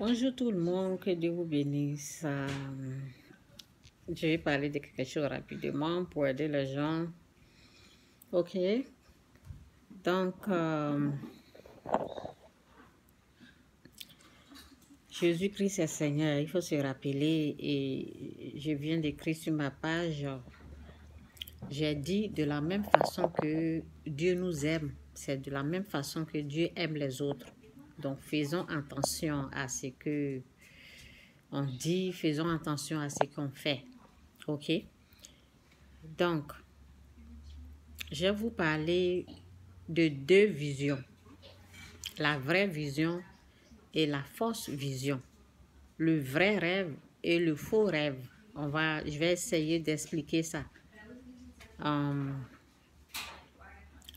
Bonjour tout le monde, que Dieu vous bénisse. Je vais parler de quelque chose rapidement pour aider les gens. Ok, donc Jésus-Christ est Seigneur, il faut se rappeler, et je viens d'écrire sur ma page, j'ai dit de la même façon que Dieu nous aime, c'est de la même façon que Dieu aime les autres. Donc faisons attention à ce que on dit, faisons attention à ce qu'on fait. Ok, donc je vais vous parler de deux visions, la vraie vision et la fausse vision, le vrai rêve et le faux rêve. Je vais essayer d'expliquer ça.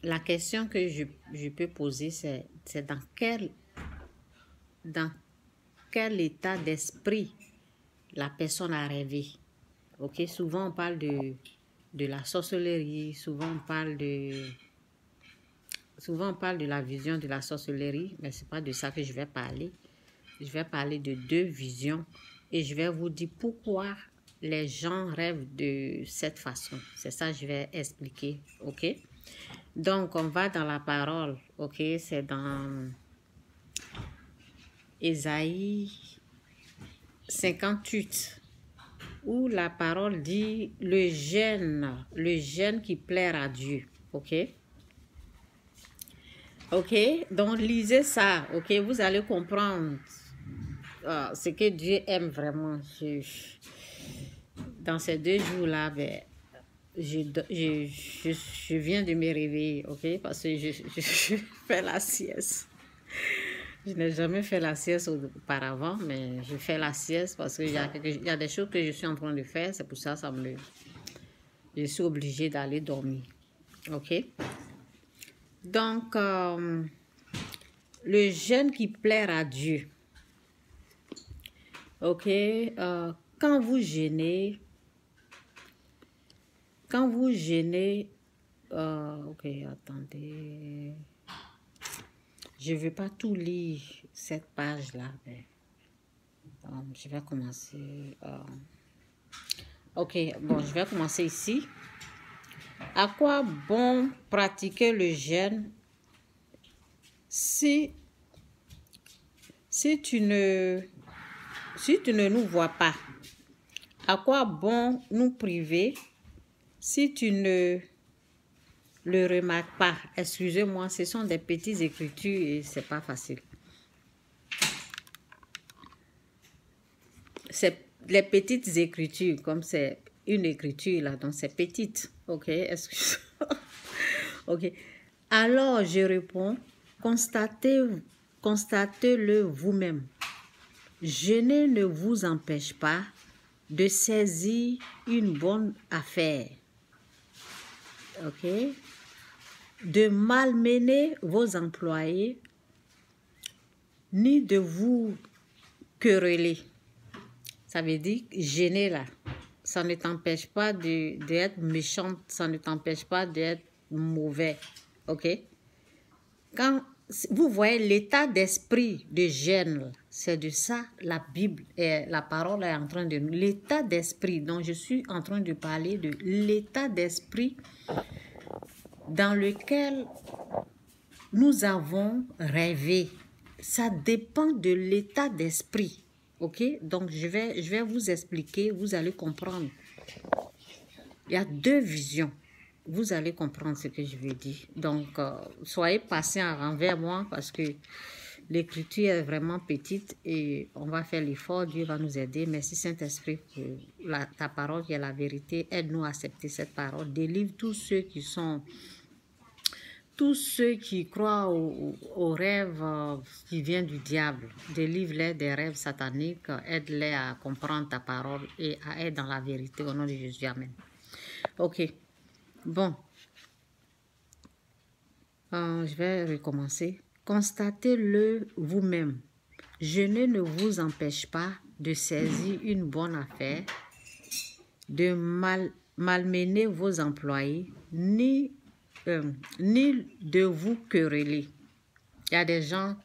La question que je peux poser, c'est dans quel état d'esprit la personne a rêvé. Ok, souvent on parle de la sorcellerie, souvent on parle de la vision de la sorcellerie, mais ce n'est pas de ça que je vais parler. Je vais parler de deux visions et je vais vous dire pourquoi les gens rêvent de cette façon. C'est ça que je vais expliquer, ok? Donc, on va dans la parole, ok? C'est dans Ésaïe 58, où la parole dit le jeûne qui plaira à Dieu, ok? Ok, donc lisez ça, ok, vous allez comprendre ce que Dieu aime vraiment. Dans ces 2 jours-là, ben, je viens de me réveiller, ok, parce que je fais la sieste. Je n'ai jamais fait la sieste auparavant, mais je fais la sieste parce qu'il y a des choses que je suis en train de faire, c'est pour ça je suis obligée d'aller dormir, ok. Donc, le jeûne qui plaire à Dieu. Ok, quand vous jeûnez, ok, attendez, je ne vais pas tout lire cette page-là, mais je vais commencer. Ok, bon, je vais commencer ici. À quoi bon pratiquer le jeûne si tu ne nous vois pas? À quoi bon nous priver si tu ne le remarques pas? Excusez-moi, ce sont des petites écritures et c'est pas facile. C'est les petites écritures, comme c'est une écriture là, donc c'est petite. Ok, excusez-moi. Ok. Alors je réponds, constatez-le vous-même. Jeûner ne vous empêche pas de saisir une bonne affaire. Ok. De malmener vos employés, ni de vous quereller. Ça veut dire gêner là. Ça ne t'empêche pas d'être méchante, ça ne t'empêche pas d'être mauvais. Ok? Quand vous voyez l'état d'esprit de gêne, c'est de ça la Bible et la parole est en train de nous. L'état d'esprit dont je suis en train de parler, de l'état d'esprit dans lequel nous avons rêvé. Ça dépend de l'état d'esprit. Ok? Donc, je vais vous expliquer, vous allez comprendre. Il y a deux visions. Vous allez comprendre ce que je veux dire. Donc, soyez patient envers moi parce que l'écriture est vraiment petite et on va faire l'effort. Dieu va nous aider. Merci Saint-Esprit pour ta parole qui est la vérité. Aide-nous à accepter cette parole. Délivre tous ceux qui croient aux rêves qui viennent du diable. Délivre-les des rêves sataniques. Aide-les à comprendre ta parole et à être dans la vérité au nom de Jésus. Amen. Ok. Bon. Je vais recommencer. Constatez-le vous-même. Jeûner ne vous empêche pas de saisir une bonne affaire, de malmener vos employés, ni de vous quereller. Il y a des gens,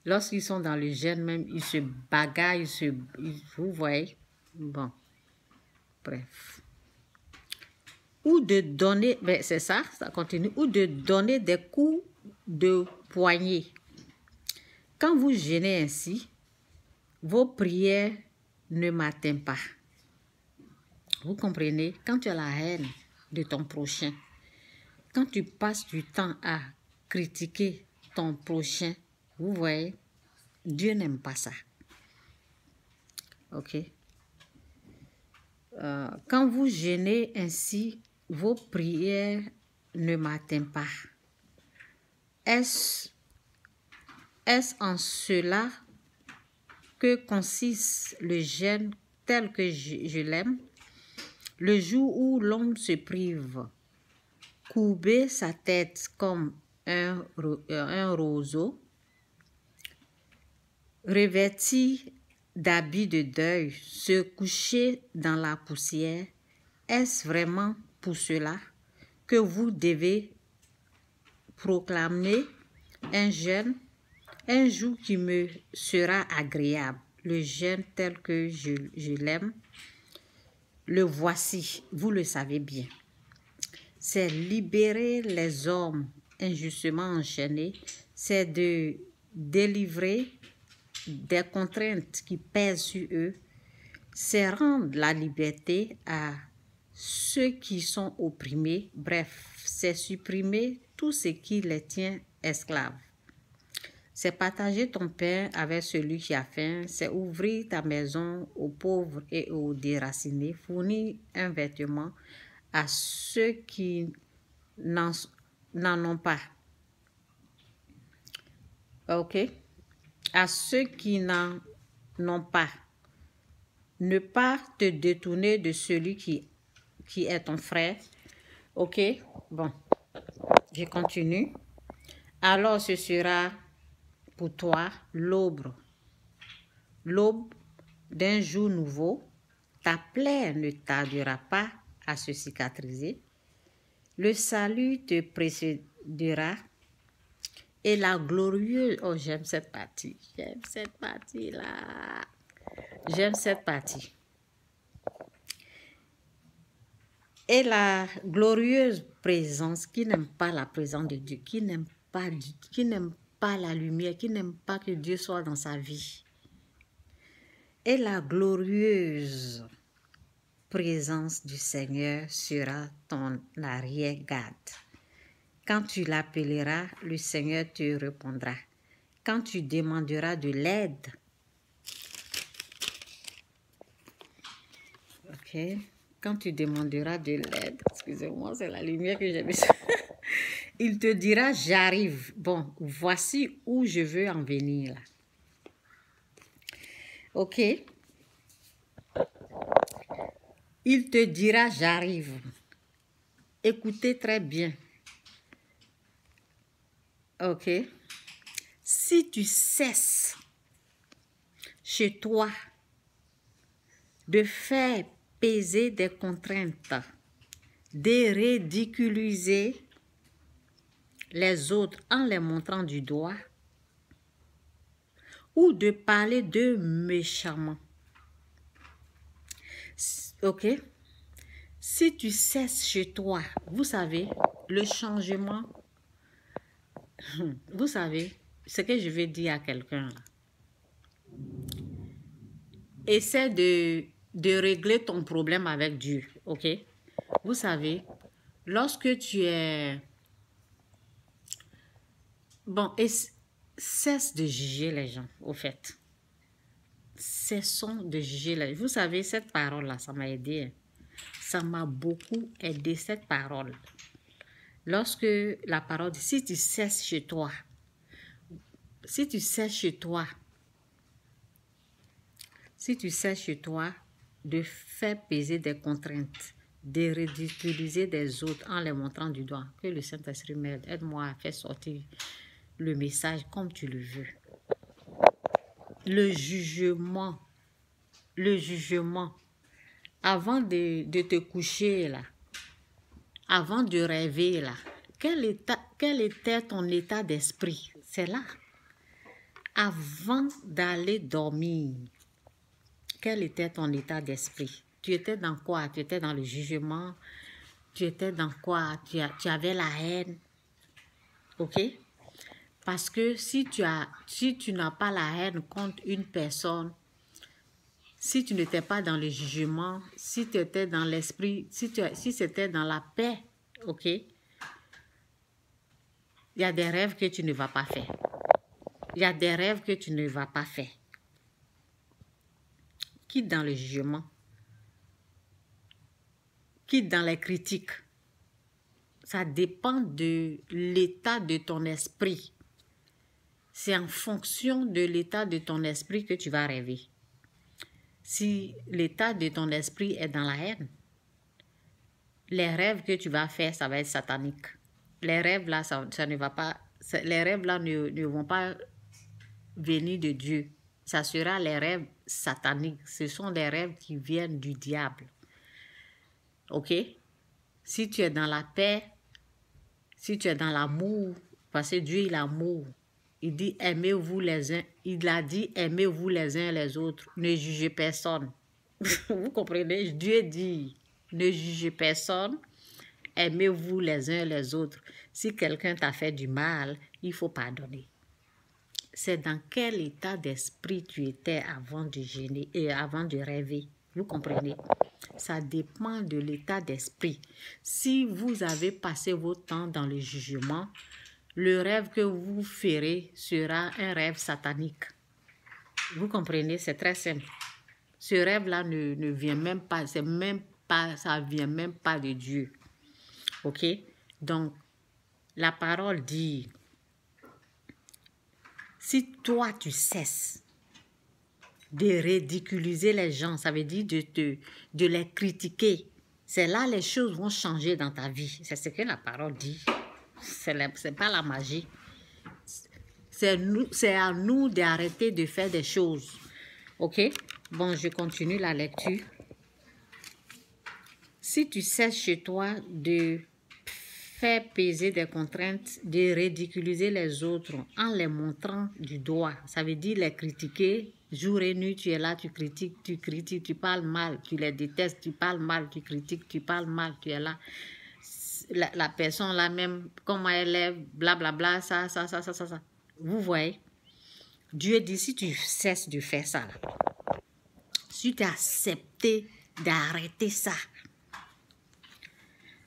Lorsqu'ils sont dans le jeûne même, ils se bagarrent, vous voyez. Bon, bref. Ou de donner, ben c'est ça continue, ou de donner des coups de poignet. Quand vous jeûnez ainsi, vos prières ne m'atteignent pas. Vous comprenez? Quand tu as la haine de ton prochain, quand tu passes du temps à critiquer ton prochain, vous voyez, Dieu n'aime pas ça. Ok? Quand vous jeûnez ainsi, vos prières ne m'atteignent pas. Est-ce en cela que consiste le jeûne tel que je l'aime? Le jour où l'homme se prive, courber sa tête comme un roseau, revêti d'habits de deuil, se coucher dans la poussière, est-ce vraiment pour cela que vous devez proclamer un jeûne, un jour qui me sera agréable, le jeûne tel que je l'aime? Le voici, vous le savez bien. C'est libérer les hommes injustement enchaînés, c'est de délivrer des contraintes qui pèsent sur eux, c'est rendre la liberté à ceux qui sont opprimés, bref, c'est supprimer tout ce qui les tient esclaves. C'est partager ton pain avec celui qui a faim, c'est ouvrir ta maison aux pauvres et aux déracinés, fournir un vêtement à ceux qui n'en ont pas. Ok? À ceux qui n'en ont pas. Ne pas te détourner de celui qui est ton frère. Ok? Bon, je continue. Alors ce sera pour toi l'aube d'un jour nouveau. Ta plaie ne tardera pas à se cicatriser. Le salut te précédera et la glorieuse... Oh, j'aime cette partie. J'aime cette partie-là. J'aime cette partie. Et la glorieuse présence, qui n'aime pas la présence de Dieu, qui n'aime pas la lumière, qui n'aime pas que Dieu soit dans sa vie. Et la glorieuse présence du Seigneur sera ton arrière-garde. Quand tu l'appelleras, le Seigneur te répondra. Quand tu demanderas de l'aide, ok? Quand tu demanderas de l'aide, excusez-moi, c'est la lumière que j'ai mis. Il te dira, j'arrive. Bon, voici où je veux en venir là. Ok? Il te dira, j'arrive. Écoutez très bien. Ok? Si tu cesses chez toi de faire peser des contraintes, de ridiculiser les autres en les montrant du doigt, ou de parler d'eux méchamment. Ok? Si tu cesses chez toi, vous savez, le changement, vous savez, ce que je vais dire à quelqu'un, essaie de régler ton problème avec Dieu, ok? Vous savez, lorsque tu es... Bon, et cesse de juger les gens, au fait. Cessons de juger les gens. Vous savez, cette parole-là, ça m'a aidé. Ça m'a beaucoup aidé, cette parole. Lorsque la parole dit, si tu cesses chez toi, de faire peser des contraintes, de ridiculiser des autres en les montrant du doigt, que le Saint-Esprit m'aide, aide-moi à faire sortir le message comme tu le veux. Le jugement, avant de te coucher là, avant de rêver là, quel était ton état d'esprit? C'est là. avant d'aller dormir, quel était ton état d'esprit? Tu étais dans quoi? Tu étais dans le jugement? Tu étais dans quoi? Tu avais la haine? Ok? Parce que si tu n'as pas la haine contre une personne, si tu n'étais pas dans le jugement, si tu étais dans l'esprit, si c'était dans la paix, ok? Il y a des rêves que tu ne vas pas faire. Il y a des rêves que tu ne vas pas faire. Quitte dans le jugement. Quitte dans les critiques. Ça dépend de l'état de ton esprit. C'est en fonction de l'état de ton esprit que tu vas rêver. Si l'état de ton esprit est dans la haine, les rêves que tu vas faire, ça va être satanique. Les rêves là, ça ne va pas. Les rêves là ne vont pas venir de Dieu. Ça sera les rêves sataniques. Ce sont des rêves qui viennent du diable. Ok? Si tu es dans la paix, si tu es dans l'amour, parce que Dieu est l'amour. Il dit aimez-vous les uns. Il a dit aimez-vous les uns les autres. Ne jugez personne. Vous comprenez? Dieu dit ne jugez personne. Aimez-vous les uns les autres. Si quelqu'un t'a fait du mal, il faut pardonner. C'est dans quel état d'esprit tu étais avant de gêner et avant de rêver. Vous comprenez? Ça dépend de l'état d'esprit. Si vous avez passé votre temps dans le jugement, le rêve que vous ferez sera un rêve satanique. Vous comprenez? C'est très simple. Ce rêve-là ne vient même pas, ça vient même pas de Dieu. Ok? Donc, la parole dit, si toi tu cesses de ridiculiser les gens, ça veut dire de les critiquer, c'est là les choses vont changer dans ta vie. C'est ce que la parole dit. C'est pas la magie. C'est à nous d'arrêter de faire des choses. Ok? Bon, je continue la lecture. Si tu cesses chez toi de faire peser des contraintes, de ridiculiser les autres en les montrant du doigt, ça veut dire les critiquer. Jour et nuit, tu es là, tu critiques, tu parles mal, tu les détestes, tu parles mal, tu critiques, tu parles mal, tu es là. La personne là même, comment elle est, blablabla, ça. Vous voyez? Dieu dit, si tu cesses de faire ça, là, si tu as accepté d'arrêter ça,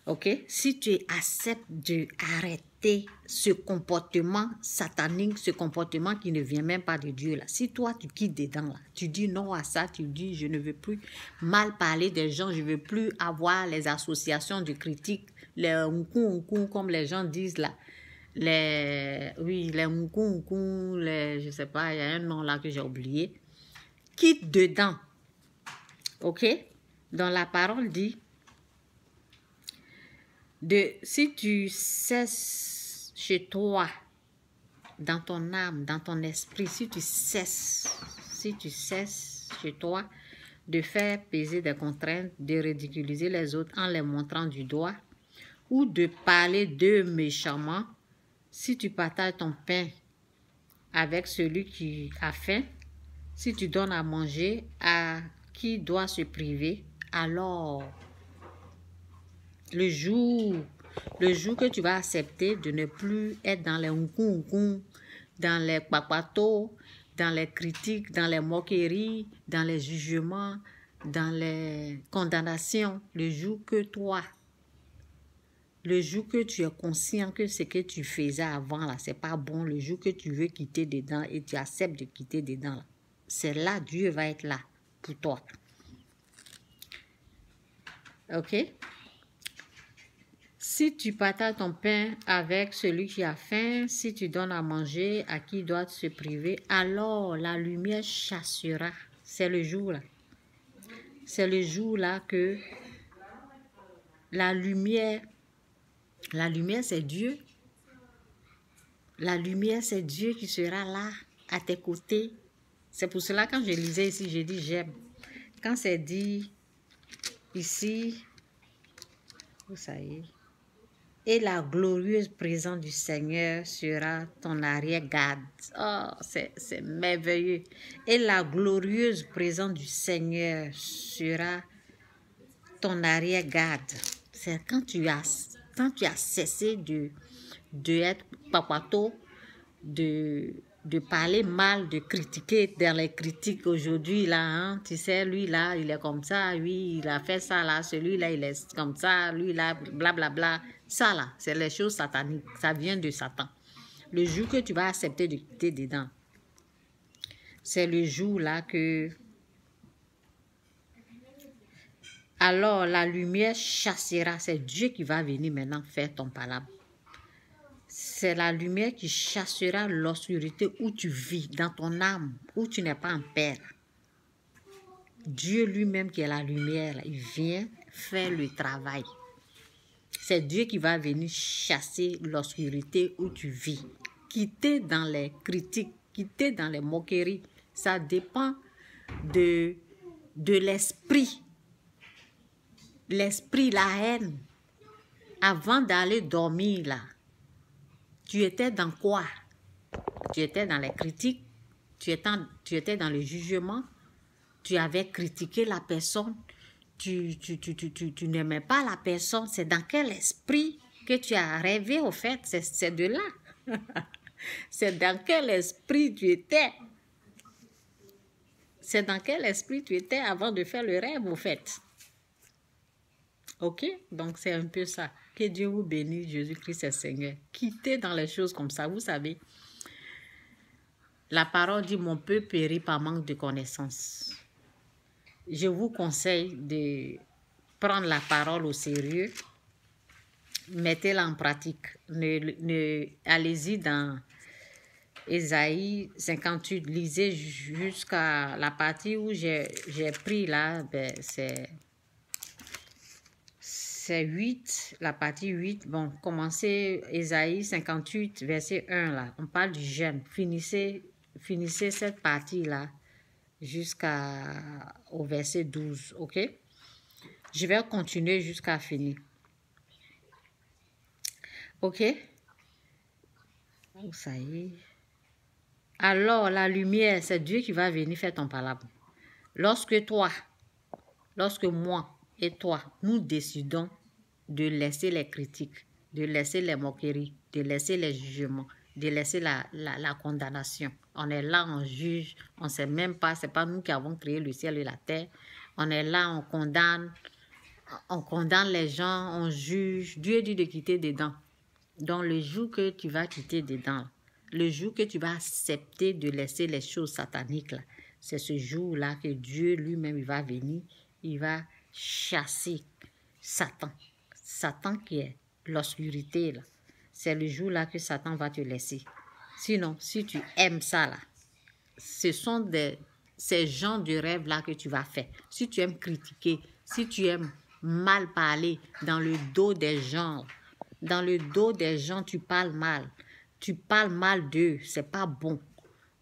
ok? Si tu acceptes d'arrêter ce comportement satanique, ce comportement qui ne vient même pas de Dieu, là. Si toi, tu quittes dedans, là, tu dis non à ça, tu dis je ne veux plus mal parler des gens, je ne veux plus avoir les associations de critiques, les unkou, comme les gens disent là. Les unkou, je ne sais pas, il y a un nom là que j'ai oublié. Quitte dedans. Ok? Donc la parole dit, si tu cesses chez toi, dans ton âme, dans ton esprit, si tu cesses chez toi de faire peser des contraintes, de ridiculiser les autres en les montrant du doigt, ou de parler d'eux méchamment, si tu partages ton pain avec celui qui a faim, si tu donnes à manger à qui doit se priver, alors le jour que tu vas accepter de ne plus être dans les unkou, dans les papatos, dans les critiques, dans les moqueries, dans les jugements, dans les condamnations, le jour que tu es conscient que ce que tu faisais avant, là, c'est pas bon, le jour que tu veux quitter dedans et tu acceptes de quitter dedans, là, c'est là, Dieu va être là pour toi. Ok? Si tu partages ton pain avec celui qui a faim, si tu donnes à manger à qui doit se priver, alors la lumière chassera. C'est le jour là. C'est le jour là que la lumière c'est Dieu. La lumière c'est Dieu qui sera là à tes côtés. C'est pour cela quand je lisais ici, j'ai dit j'aime. Quand c'est dit ici, vous savez, Et la glorieuse présence du Seigneur sera ton arrière-garde. Oh, c'est merveilleux. Et la glorieuse présence du Seigneur sera ton arrière-garde. C'est quand tu as cessé de être papato, de parler mal, de critiquer dans les critiques aujourd'hui, là, hein, tu sais, lui, là, il est comme ça, lui, il a fait ça, là, celui-là, il est comme ça, lui, là, blablabla. Bla, bla. Ça, là, c'est les choses sataniques, ça vient de Satan. Le jour que tu vas accepter de quitter dedans, c'est le jour, là, que... Alors, la lumière chassera, c'est Dieu qui va venir maintenant faire ton palabre. C'est la lumière qui chassera l'obscurité où tu vis, dans ton âme, où tu n'es pas en paix. Dieu lui-même qui est la lumière, il vient faire le travail. C'est Dieu qui va venir chasser l'obscurité où tu vis. Quitter dans les critiques, quitter dans les moqueries. Ça dépend de l'esprit. L'esprit, la haine. Avant d'aller dormir, là, tu étais dans quoi? Tu étais dans les critiques, tu étais dans le jugement, tu avais critiqué la personne, tu n'aimais pas la personne. C'est dans quel esprit que tu as rêvé au fait? C'est de là. C'est dans quel esprit tu étais? C'est dans quel esprit tu étais avant de faire le rêve au fait? Ok? Donc c'est un peu ça. Que Dieu vous bénisse, Jésus-Christ est Seigneur. Quittez dans les choses comme ça, vous savez. La parole dit, mon peuple périt par manque de connaissance. Je vous conseille de prendre la parole au sérieux. Mettez-la en pratique. Allez-y dans Ésaïe 58. Lisez jusqu'à la partie où j'ai pris là. Ben, c'est 8, la partie 8. Bon, commencez Ésaïe 58, verset 1 là. On parle du jeûne. Finissez cette partie-là jusqu'au verset 12, ok? Je vais continuer jusqu'à finir. Ok? Oh, ça y est. Alors, la lumière, c'est Dieu qui va venir faire ton palabre. Lorsque moi et toi, nous décidons de laisser les critiques, de laisser les moqueries, de laisser les jugements, de laisser la condamnation. On est là, on juge, on ne sait même pas, ce n'est pas nous qui avons créé le ciel et la terre. On est là, on condamne les gens, on juge. Dieu dit de quitter dedans. Donc le jour que tu vas quitter dedans, le jour que tu vas accepter de laisser les choses sataniques, c'est ce jour-là que Dieu lui-même il va venir, il va chasser Satan. Satan qui est l'obscurité, là. C'est le jour-là que Satan va te laisser. Sinon, si tu aimes ça, là, ce sont ces genres de rêves-là que tu vas faire. Si tu aimes critiquer, si tu aimes mal parler dans le dos des gens, tu parles mal. Tu parles mal d'eux, c'est pas bon.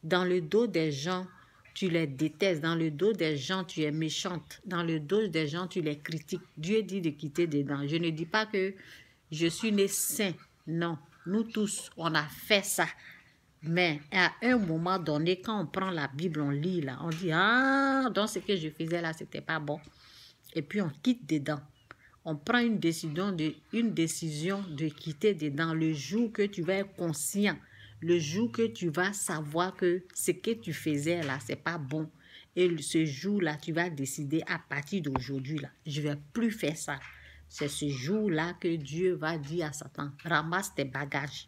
Dans le dos des gens, tu les détestes. Dans le dos des gens, tu es méchante. Dans le dos des gens, tu les critiques. Dieu dit de quitter dedans. Je ne dis pas que je suis né saint. Non, nous tous, on a fait ça. Mais à un moment donné, quand on prend la Bible, on lit là, on dit, ah, donc ce que je faisais là, c'était pas bon. Et puis on quitte dedans. On prend une décision de quitter dedans le jour que tu vas être conscient. Le jour que tu vas savoir que ce que tu faisais là, c'est pas bon. Et ce jour-là, tu vas décider à partir d'aujourd'hui là, je vais plus faire ça. C'est ce jour-là que Dieu va dire à Satan, ramasse tes bagages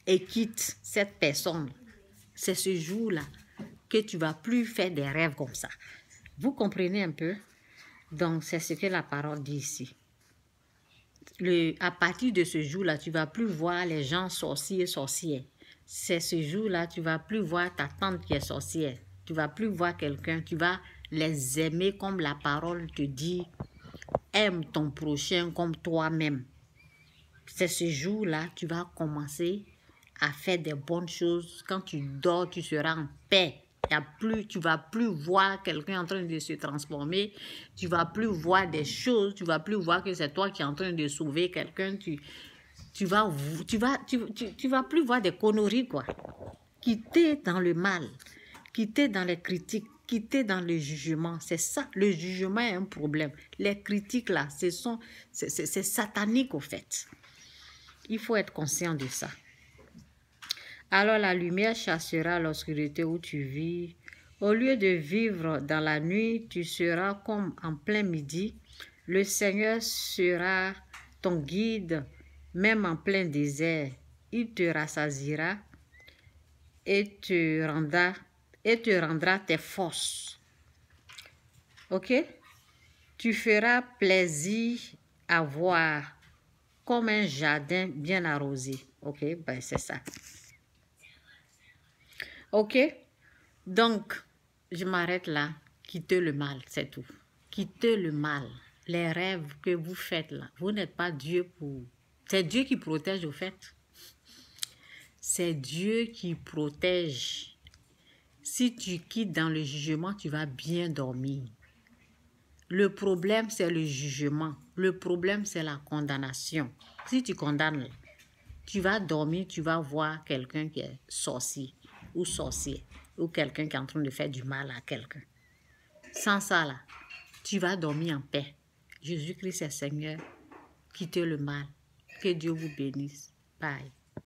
et quitte cette personne. C'est ce jour-là que tu vas plus faire des rêves comme ça. Vous comprenez un peu? Donc, c'est ce que la parole dit ici. À partir de ce jour-là, tu ne vas plus voir les gens sorciers, sorcières. C'est ce jour-là, tu ne vas plus voir ta tante qui est sorcière. Tu ne vas plus voir quelqu'un. Tu vas les aimer comme la parole te dit. Aime ton prochain comme toi-même. C'est ce jour-là, tu vas commencer à faire des bonnes choses. Quand tu dors, tu seras en paix. Tu vas plus voir quelqu'un en train de se transformer. Tu vas plus voir des choses. Tu vas plus voir que c'est toi qui es en train de sauver quelqu'un. Tu vas plus voir des conneries, quoi. Quitter dans le mal, quitter dans les critiques, quitter dans le jugement. C'est ça, le jugement est un problème. Les critiques, là, c'est satanique, au fait. Il faut être conscient de ça. Alors la lumière chassera l'obscurité où tu vis. Au lieu de vivre dans la nuit, tu seras comme en plein midi. Le Seigneur sera ton guide, même en plein désert. Il te rassasiera et te rendra tes forces. Ok? Tu feras plaisir à voir comme un jardin bien arrosé. Ok? Ben c'est ça. Ok? Donc, je m'arrête là. Quittez le mal, c'est tout. Quittez le mal. Les rêves que vous faites là, vous n'êtes pas Dieu pour... C'est Dieu qui protège au fait. C'est Dieu qui protège. Si tu quittes dans le jugement, tu vas bien dormir. Le problème, c'est le jugement. Le problème, c'est la condamnation. Si tu condamnes, tu vas dormir, tu vas voir quelqu'un qui est sorcier ou sorcier ou quelqu'un qui est en train de faire du mal à quelqu'un. Sans ça, là, tu vas dormir en paix. Jésus-Christ est Seigneur. Quittez le mal. Que Dieu vous bénisse. Bye.